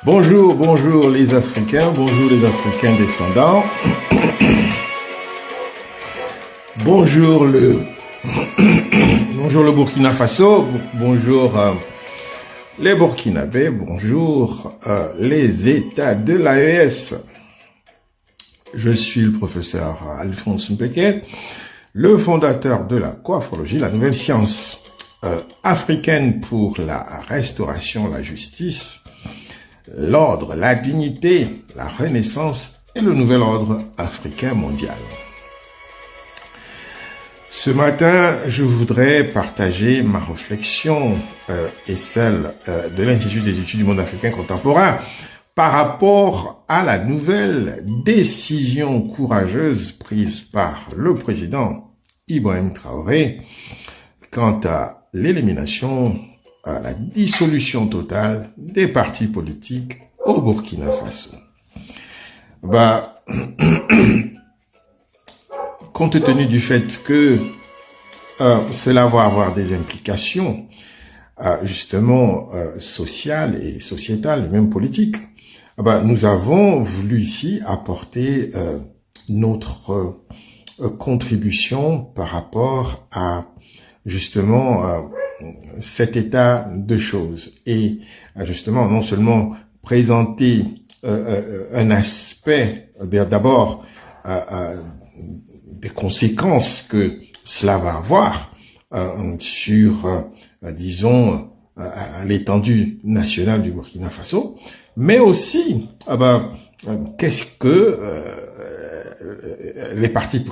Bonjour, bonjour les Africains, bonjour les Africains descendants. Bonjour bonjour le Burkina Faso, bonjour les Burkinabés, bonjour les États de l'AES. Je suis le professeur Alphonse Mpeke, le fondateur de la coaphrologie, la nouvelle science africaine pour la restauration, la justice, l'ordre, la dignité, la renaissance et le nouvel ordre africain mondial. Ce matin, je voudrais partager ma réflexion et celle de l'Institut des études du monde africain contemporain par rapport à la nouvelle décision courageuse prise par le président Ibrahim Traoré quant à l'élimination, à la dissolution totale des partis politiques au Burkina Faso. Compte tenu du fait que cela va avoir des implications justement sociales et sociétales, même politiques, nous avons voulu ici apporter notre contribution par rapport à justement cet état de choses et justement non seulement présenter un aspect d'abord des conséquences que cela va avoir sur disons l'étendue nationale du Burkina Faso, mais aussi qu'est-ce que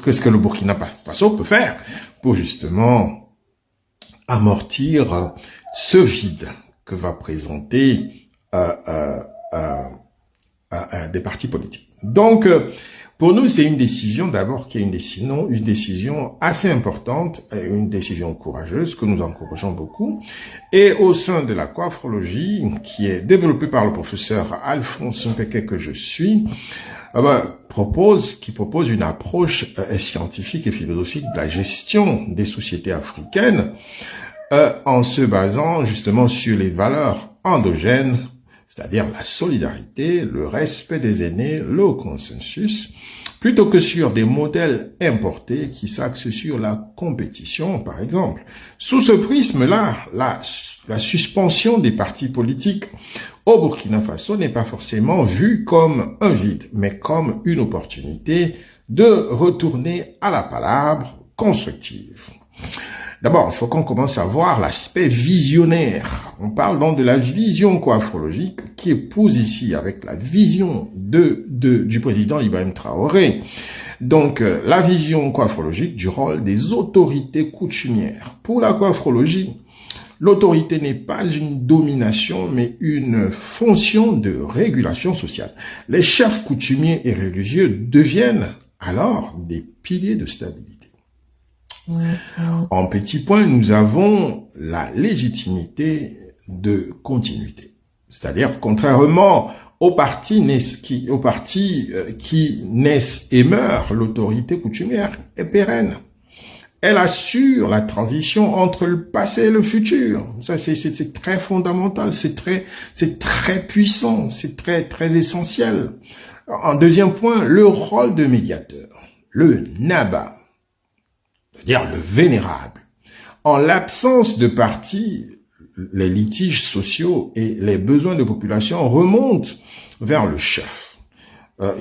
qu'est-ce que le Burkina Faso peut faire pour justement amortir ce vide que va présenter des partis politiques. Donc, pour nous, c'est une décision d'abord qui est une décision assez importante, une décision courageuse que nous encourageons beaucoup. Et au sein de la coaphrologie, qui est développée par le professeur Alphonse Mpeke que je suis, qui propose une approche scientifique et philosophique de la gestion des sociétés africaines en se basant justement sur les valeurs endogènes, c'est-à-dire la solidarité, le respect des aînés, le consensus, plutôt que sur des modèles importés qui s'axent sur la compétition, par exemple. Sous ce prisme-là, la suspension des partis politiques au Burkina Faso n'est pas forcément vue comme un vide, mais comme une opportunité de retourner à la palabre constructive. D'abord, il faut qu'on commence à voir l'aspect visionnaire. On parle donc de la vision coaphrologique qui épouse ici avec la vision du président Ibrahim Traoré. Donc, la vision coaphrologique du rôle des autorités coutumières. Pour la coaphrologie, l'autorité n'est pas une domination, mais une fonction de régulation sociale. Les chefs coutumiers et religieux deviennent alors des piliers de stabilité. En petit point, nous avons la légitimité de continuité. C'est-à-dire, contrairement aux partis qui naissent et meurent, l'autorité coutumière est pérenne. Elle assure la transition entre le passé et le futur. Ça, c'est très fondamental, c'est très puissant, c'est très essentiel. En deuxième point, le rôle de médiateur, le Naba, c'est-à-dire le vénérable. En l'absence de partis, les litiges sociaux et les besoins de population remontent vers le chef,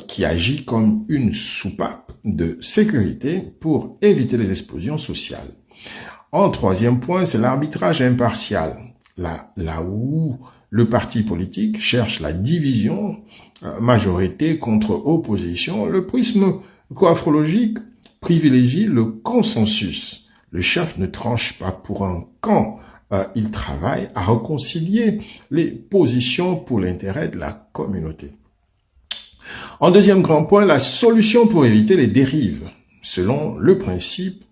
qui agit comme une soupape de sécurité pour éviter les explosions sociales. En troisième point, c'est l'arbitrage impartial, là où le parti politique cherche la division, majorité contre opposition. Le prisme coaphrologique privilégie le consensus. Le chef ne tranche pas pour un camp, il travaille à réconcilier les positions pour l'intérêt de la communauté. En deuxième grand point, la solution pour éviter les dérives, selon le principe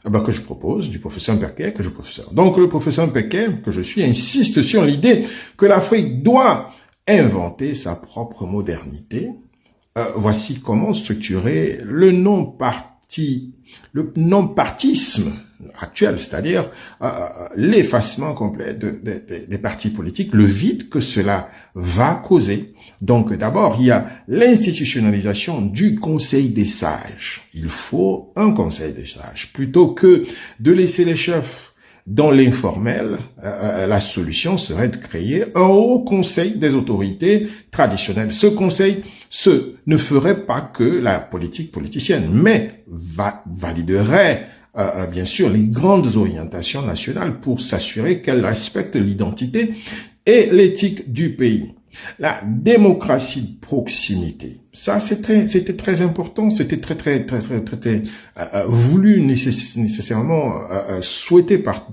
que je propose, du professeur Mpeke, que je professeur. Donc le professeur Mpeke, que je suis, insiste sur l'idée que l'Afrique doit inventer sa propre modernité. Voici comment structurer le non-partisme actuelle, c'est-à-dire l'effacement complet des partis politiques, le vide que cela va causer. Donc d'abord, il y a l'institutionnalisation du Conseil des sages. Il faut un Conseil des sages. Plutôt que de laisser les chefs dans l'informel, la solution serait de créer un haut conseil des autorités traditionnelles. Ce conseil ne ferait pas que la politique politicienne, mais validerait bien sûr les grandes orientations nationales pour s'assurer qu'elles respectent l'identité et l'éthique du pays. La démocratie de proximité, ça c'était très important, c'était très voulu nécessairement souhaité par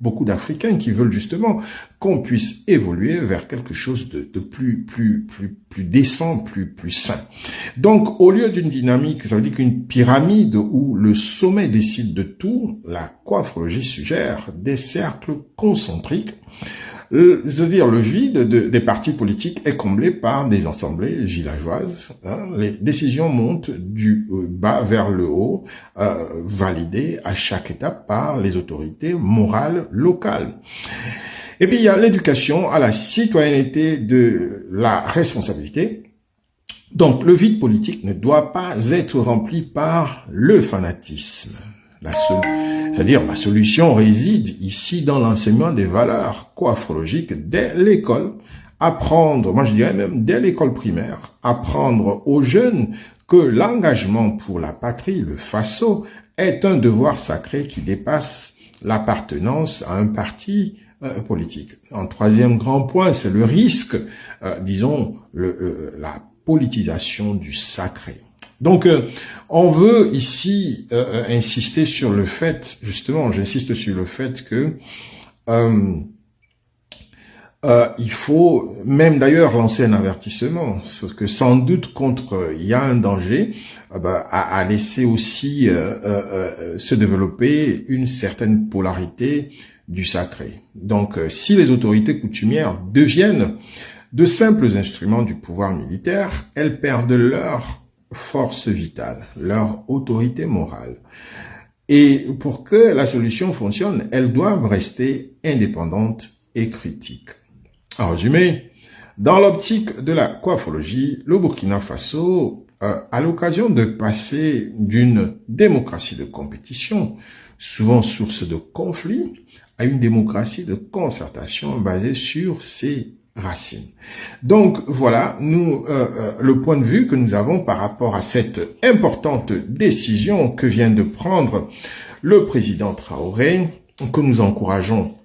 beaucoup d'Africains qui veulent justement qu'on puisse évoluer vers quelque chose de plus décent, plus sain. Donc au lieu d'une dynamique, ça veut dire qu'une pyramide où le sommet décide de tout, la coiffologie suggère des cercles concentriques. C'est-à-dire le vide des partis politiques est comblé par des assemblées villageoises. Les décisions montent du bas vers le haut, validées à chaque étape par les autorités morales locales. Et puis il y a l'éducation à la citoyenneté de la responsabilité. Donc le vide politique ne doit pas être rempli par le fanatisme. C'est-à-dire la solution réside ici dans l'enseignement des valeurs coiffologiques dès l'école. Apprendre, moi je dirais même dès l'école primaire, apprendre aux jeunes que l'engagement pour la patrie, le FASO, est un devoir sacré qui dépasse l'appartenance à un parti politique. Un troisième grand point, c'est le risque, disons, la politisation du sacré. Donc, on veut ici insister sur le fait, justement, j'insiste sur le fait que il faut même d'ailleurs lancer un avertissement, parce que sans doute il y a un danger à laisser aussi se développer une certaine polarité du sacré. Donc, si les autorités coutumières deviennent de simples instruments du pouvoir militaire, elles perdent leur force vitale, leur autorité morale. Et pour que la solution fonctionne, elles doivent rester indépendantes et critiques. En résumé, dans l'optique de la coiffologie, le Burkina Faso, à l'occasion de passer d'une démocratie de compétition, souvent source de conflits, à une démocratie de concertation basée sur ses racines. Donc voilà, le point de vue que nous avons par rapport à cette importante décision que vient de prendre le président Traoré, que nous encourageons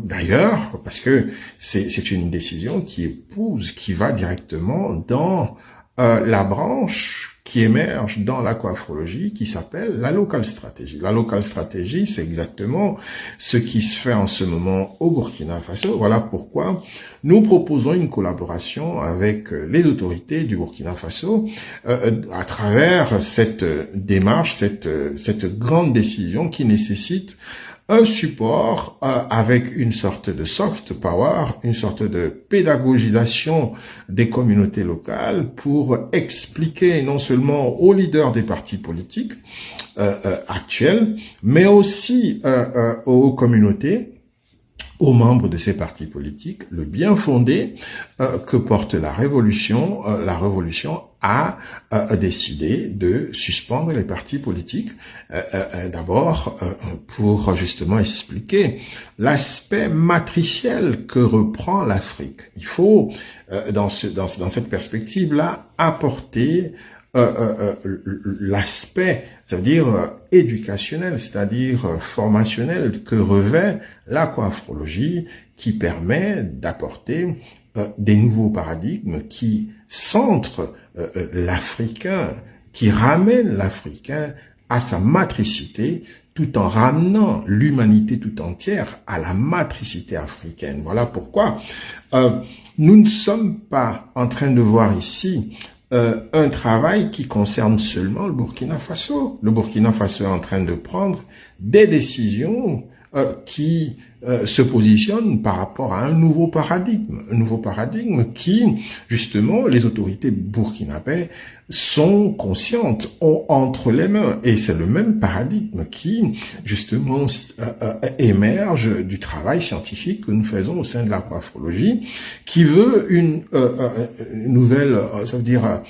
d'ailleurs, parce que c'est une décision qui va directement dans la branche qui émerge dans la coiffologie qui s'appelle la local stratégie. La local stratégie, c'est exactement ce qui se fait en ce moment au Burkina Faso. Voilà pourquoi nous proposons une collaboration avec les autorités du Burkina Faso à travers cette démarche, cette grande décision qui nécessite un support avec une sorte de soft power, une sorte de pédagogisation des communautés locales pour expliquer non seulement aux leaders des partis politiques actuels, mais aussi aux communautés, aux membres de ces partis politiques, le bien fondé que porte la révolution. La révolution a décidé de suspendre les partis politiques, d'abord pour justement expliquer l'aspect matriciel que reprend l'Afrique. Il faut, dans cette perspective-là, apporter l'aspect, ça veut dire éducationnel, c'est-à-dire formationnel que revêt la coiffologie, qui permet d'apporter des nouveaux paradigmes qui centrent l'Africain, qui ramènent l'Africain à sa matricité, tout en ramenant l'humanité tout entière à la matricité africaine. Voilà pourquoi nous ne sommes pas en train de voir ici un travail qui concerne seulement le Burkina Faso. Le Burkina Faso est en train de prendre des décisions qui se positionne par rapport à un nouveau paradigme qui, justement, les autorités burkinabées sont conscientes, ont entre les mains, et c'est le même paradigme qui, justement, émerge du travail scientifique que nous faisons au sein de l'aquaforologie, qui veut une nouvelle, ça veut dire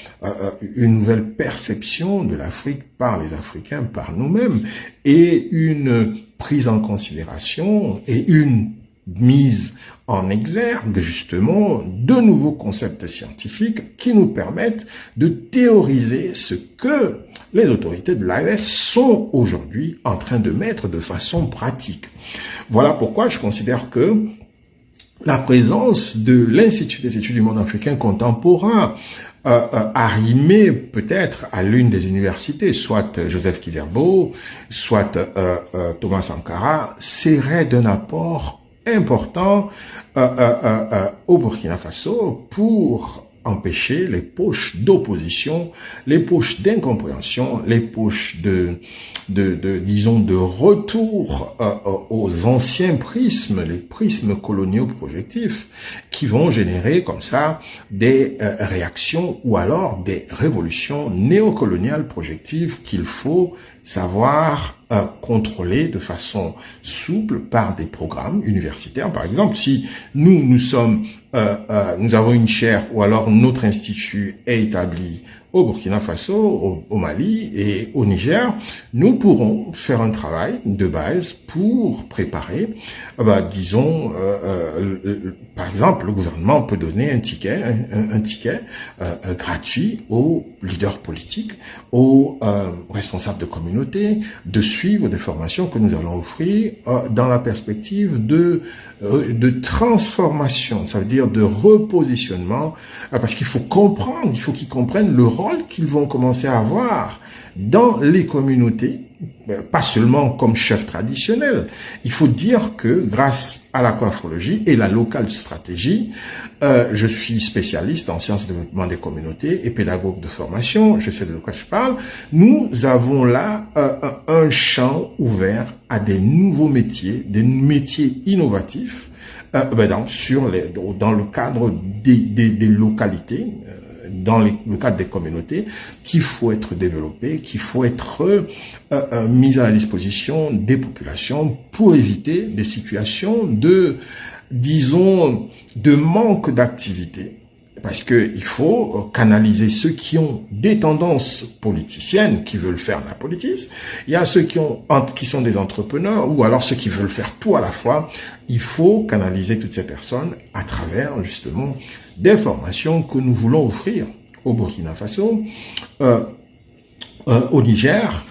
une nouvelle perception de l'Afrique par les Africains, par nous-mêmes, et une prise en considération et une mise en exergue, justement, de nouveaux concepts scientifiques qui nous permettent de théoriser ce que les autorités de l'AES sont aujourd'hui en train de mettre de façon pratique. Voilà pourquoi je considère que la présence de l'Institut des études du monde africain contemporain arrimé peut-être à l'une des universités, soit Joseph Kizerbo, soit Thomas Sankara, serait d'un apport important au Burkina Faso pour empêcher les poches d'opposition, les poches d'incompréhension, les poches disons, de retour aux anciens prismes, les prismes coloniaux projectifs, qui vont générer comme ça des réactions ou alors des révolutions néocoloniales projectives qu'il faut savoir contrôler de façon souple par des programmes universitaires. Par exemple, si nous avons une chaire ou alors notre institut est établi au Burkina Faso, au Mali et au Niger, nous pourrons faire un travail de base pour préparer, disons, par exemple, le gouvernement peut donner un ticket gratuit aux leaders politiques, aux responsables de communauté, de suivre des formations que nous allons offrir dans la perspective de transformation, ça veut dire de repositionnement, parce qu'il faut comprendre, il faut qu'ils comprennent le rôle qu'ils vont commencer à avoir dans les communautés, pas seulement comme chef traditionnel. Il faut dire que grâce à l'aquaforologie et la local stratégie, je suis spécialiste en sciences de développement des communautés et pédagogue de formation, je sais de quoi je parle, nous avons là un champ ouvert à des nouveaux métiers, des métiers innovatifs, dans le cadre des localités, dans le cadre des communautés, qu'il faut être développé, qu'il faut être mis à la disposition des populations pour éviter des situations disons, de manque d'activité. Parce que il faut canaliser ceux qui ont des tendances politiciennes, qui veulent faire de la politique. Il y a ceux qui sont des entrepreneurs, ou alors ceux qui veulent faire tout à la fois. Il faut canaliser toutes ces personnes à travers, justement, des formations que nous voulons offrir au Burkina Faso, au Niger,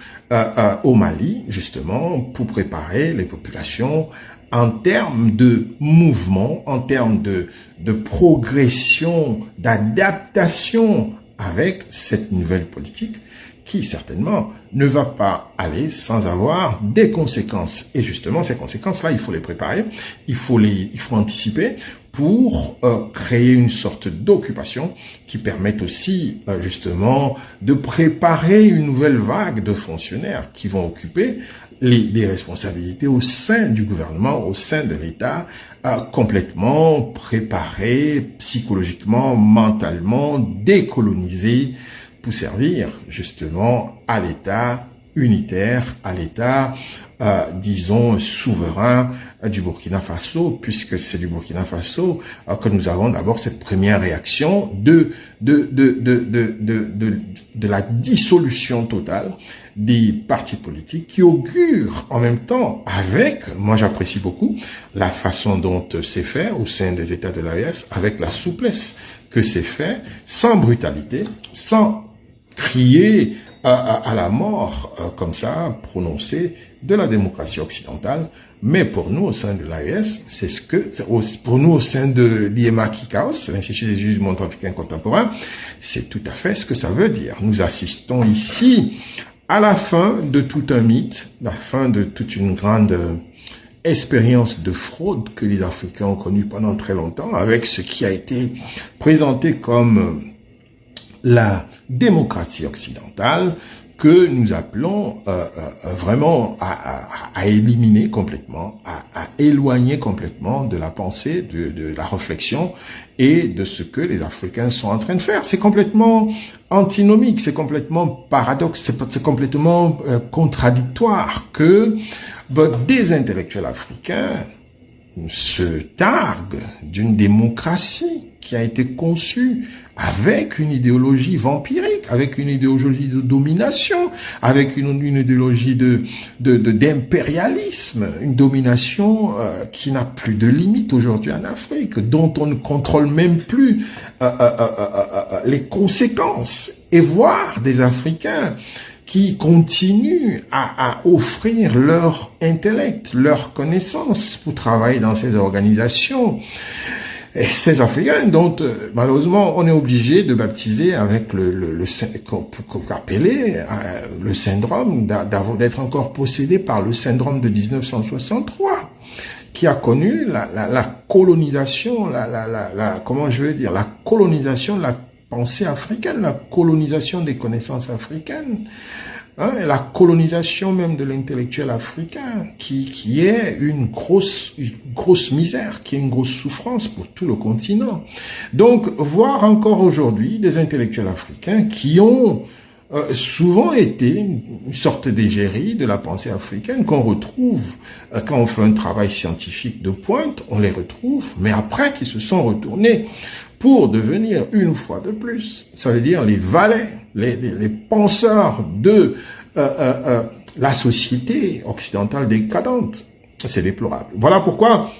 au Mali, justement, pour préparer les populations en termes de mouvement, en termes de progression, d'adaptation avec cette nouvelle politique qui certainement ne va pas aller sans avoir des conséquences. Et justement, ces conséquences-là, il faut les préparer, il faut anticiper pour créer une sorte d'occupation qui permette aussi justement de préparer une nouvelle vague de fonctionnaires qui vont occuper les responsabilités au sein du gouvernement, au sein de l'État, complètement préparés psychologiquement, mentalement, décolonisés pour servir justement à l'État unitaire, à l'État, disons, souverain du Burkina Faso, puisque c'est du Burkina Faso que nous avons d'abord cette première réaction de la dissolution totale des partis politiques qui augure en même temps avec, moi j'apprécie beaucoup, la façon dont c'est fait au sein des États de l'AES, avec la souplesse que c'est fait, sans brutalité, sans crier à la mort, comme ça, prononcée de la démocratie occidentale. Mais pour nous, au sein de l'AES, pour nous, au sein de l'IEMA Kikaos, l'Institut des études du monde africain contemporain, c'est tout à fait ce que ça veut dire. Nous assistons ici à la fin de tout un mythe, la fin de toute une grande expérience de fraude que les Africains ont connue pendant très longtemps, avec ce qui a été présenté comme la démocratie occidentale, que nous appelons vraiment à éliminer complètement, éloigné complètement de la pensée, de la réflexion et de ce que les Africains sont en train de faire. C'est complètement antinomique, c'est complètement paradoxe, c'est complètement contradictoire que des intellectuels africains se targuent d'une démocratie qui a été conçue avec une idéologie vampirique, avec une idéologie de domination, avec une idéologie d'impérialisme, une domination qui n'a plus de limite aujourd'hui en Afrique, dont on ne contrôle même plus les conséquences. Et voir des Africains qui continuent à offrir leur intellect, leur connaissance pour travailler dans ces organisations. Et ces Africains dont malheureusement on est obligé de baptiser avec qu'on appelait le syndrome d'être encore possédé par le syndrome de 1963, qui a connu la colonisation, comment je veux dire, la colonisation de la pensée africaine, la colonisation des connaissances africaines. Et la colonisation même de l'intellectuel africain, qui est une grosse misère, qui est une grosse souffrance pour tout le continent. Donc, voir encore aujourd'hui des intellectuels africains qui ont souvent été une sorte d'égérie de la pensée africaine qu'on retrouve quand on fait un travail scientifique de pointe, on les retrouve, mais après qu'ils se sont retournés pour devenir une fois de plus, ça veut dire les valets, les penseurs de la société occidentale décadente. C'est déplorable. Voilà pourquoi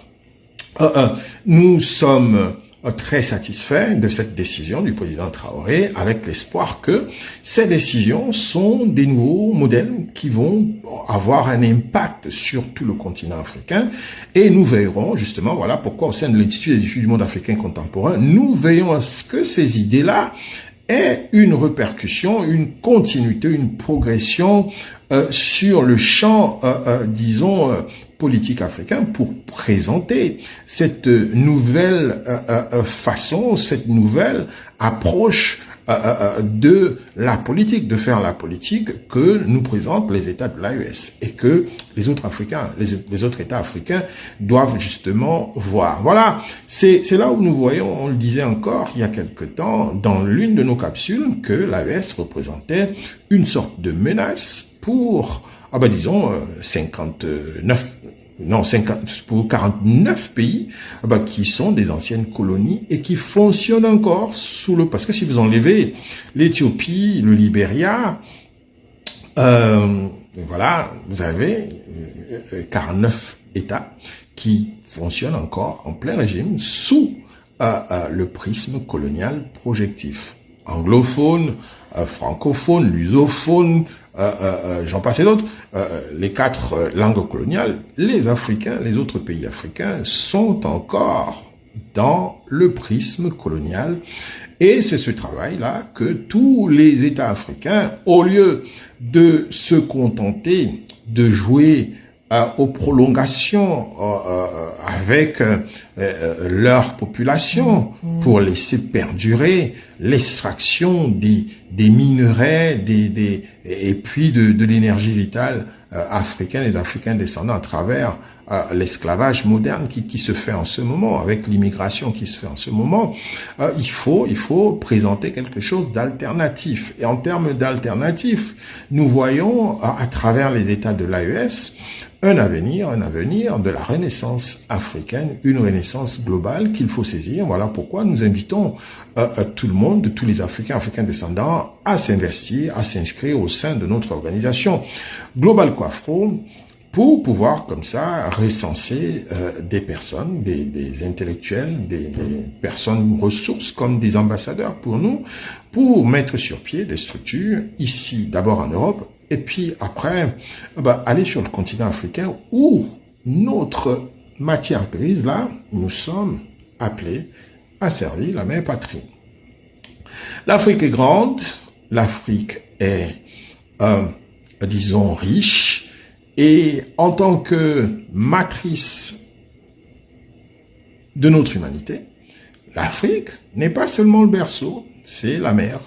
nous sommes très satisfaits de cette décision du président Traoré, avec l'espoir que ces décisions sont des nouveaux modèles qui vont avoir un impact sur tout le continent africain. Et nous veillerons justement, voilà pourquoi au sein de l'Institut des études du monde africain contemporain, nous veillons à ce que ces idées-là aient une répercussion, une continuité, une progression sur le champ, disons, politique africain, pour présenter cette nouvelle façon, cette nouvelle approche de la politique, de faire la politique que nous présentent les États de l'AES et que les autres Africains, les autres États africains doivent justement voir. Voilà, c'est là où nous voyons, on le disait encore il y a quelque temps, dans l'une de nos capsules, que l'AES représentait une sorte de menace pour, disons, 49 pays qui sont des anciennes colonies et qui fonctionnent encore parce que si vous enlevez l'Éthiopie, le Libéria, voilà, vous avez 49 États qui fonctionnent encore en plein régime sous le prisme colonial projectif. Anglophone, francophone, lusophone, j'en passe et d'autres, les 4 langues coloniales, les Africains, les autres pays africains sont encore dans le prisme colonial. Et c'est ce travail-là que tous les États africains, au lieu de se contenter de jouer aux prolongations avec leur population pour laisser perdurer l'extraction des minerais, et puis de l'énergie vitale africaine, les Africains descendants à travers l'esclavage moderne qui se fait en ce moment, avec l'immigration qui se fait en ce moment. Il faut présenter quelque chose d'alternatif. Et en termes d'alternatif, nous voyons à travers les États de l'AES un avenir de la renaissance africaine, une renaissance globale qu'il faut saisir. Voilà pourquoi nous invitons tout le monde, tous les Africains descendants, à s'investir, à s'inscrire au sein de notre organisation Global Quafro, pour pouvoir comme ça recenser des personnes, des intellectuels, des personnes ressources comme des ambassadeurs pour nous, pour mettre sur pied des structures ici, d'abord en Europe, et puis après, aller sur le continent africain où notre matière grise, là, nous sommes appelés à servir la mère patrie. L'Afrique est grande, l'Afrique est, disons, riche, et en tant que matrice de notre humanité, l'Afrique n'est pas seulement le berceau, c'est la mère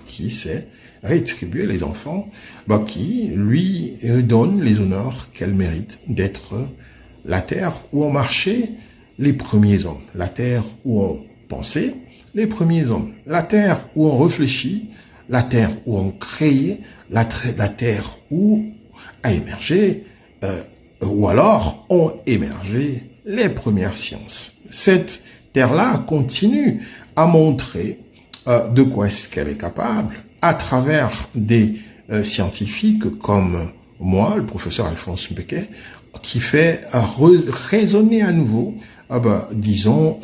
qui sait rétribuer les enfants, qui lui donne les honneurs qu'elle mérite d'être la terre où ont marché les premiers hommes, la terre où on pensait les premiers hommes, la terre où on réfléchit, la terre où on crée, la terre où a émergé, ou alors ont émergé les premières sciences. Cette terre-là continue à montrer de quoi est-ce qu'elle est capable à travers des scientifiques comme moi, le professeur Alphonse Mbeke, qui fait résonner à nouveau, disons,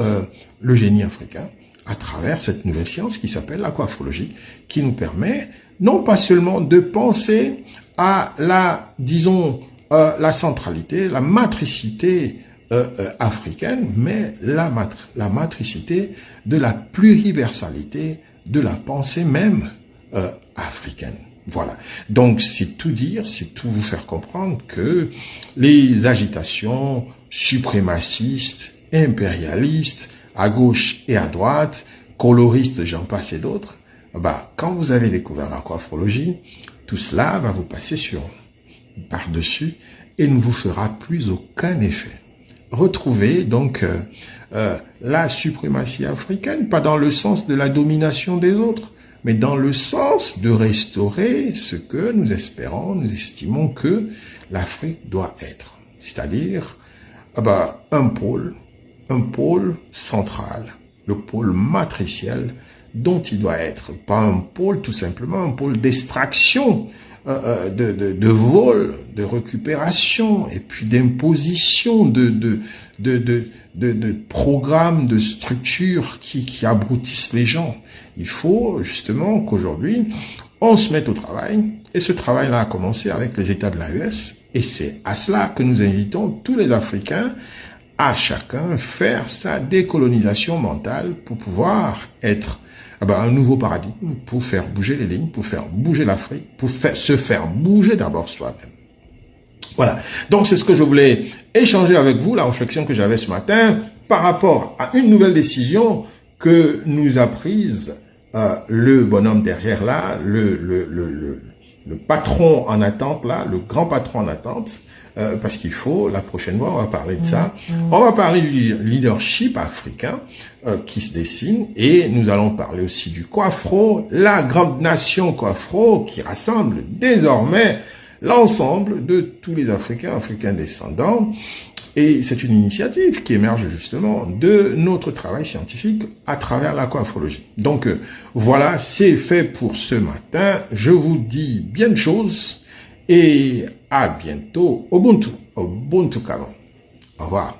le génie africain à travers cette nouvelle science qui s'appelle l'aquaphologie, qui nous permet non pas seulement de penser à la, disons, la centralité, la matricité africaine, mais la matricité de la pluriversalité de la pensée même africaine. Voilà. Donc, c'est tout dire, c'est tout vous faire comprendre que les agitations suprémacistes, impérialistes, à gauche et à droite, coloristes, j'en passe et d'autres, quand vous avez découvert l'aquaphologie, tout cela va vous passer par-dessus et ne vous fera plus aucun effet. Retrouvez donc la suprématie africaine, pas dans le sens de la domination des autres, mais dans le sens de restaurer ce que nous espérons, nous estimons que l'Afrique doit être. C'est-à-dire un pôle central, le pôle matriciel dont il doit être. Pas un pôle, tout simplement, un pôle d'extraction, de vol, de récupération, et puis d'imposition de programmes, de structures qui abruitissent les gens. Il faut justement qu'aujourd'hui, on se mette au travail, et ce travail-là a commencé avec les États de l'AES, et c'est à cela que nous invitons tous les Africains à chacun faire sa décolonisation mentale pour pouvoir être un nouveau paradigme, pour faire bouger les lignes, pour faire bouger l'Afrique, pour se faire bouger d'abord soi-même. Voilà. Donc, c'est ce que je voulais échanger avec vous, la réflexion que j'avais ce matin par rapport à une nouvelle décision que nous a prise le bonhomme derrière là, le patron en attente là, le grand patron en attente, parce qu'il faut, la prochaine fois, on va parler de ça. On va parler du leadership africain qui se dessine, et nous allons parler aussi du Coafro, la grande nation Coafro qui rassemble désormais l'ensemble de tous les Africains descendants. Et c'est une initiative qui émerge justement de notre travail scientifique à travers l'aquaphologie. Donc voilà, c'est fait pour ce matin. Je vous dis bien de choses et à bientôt. Ubuntu Canon. Au revoir.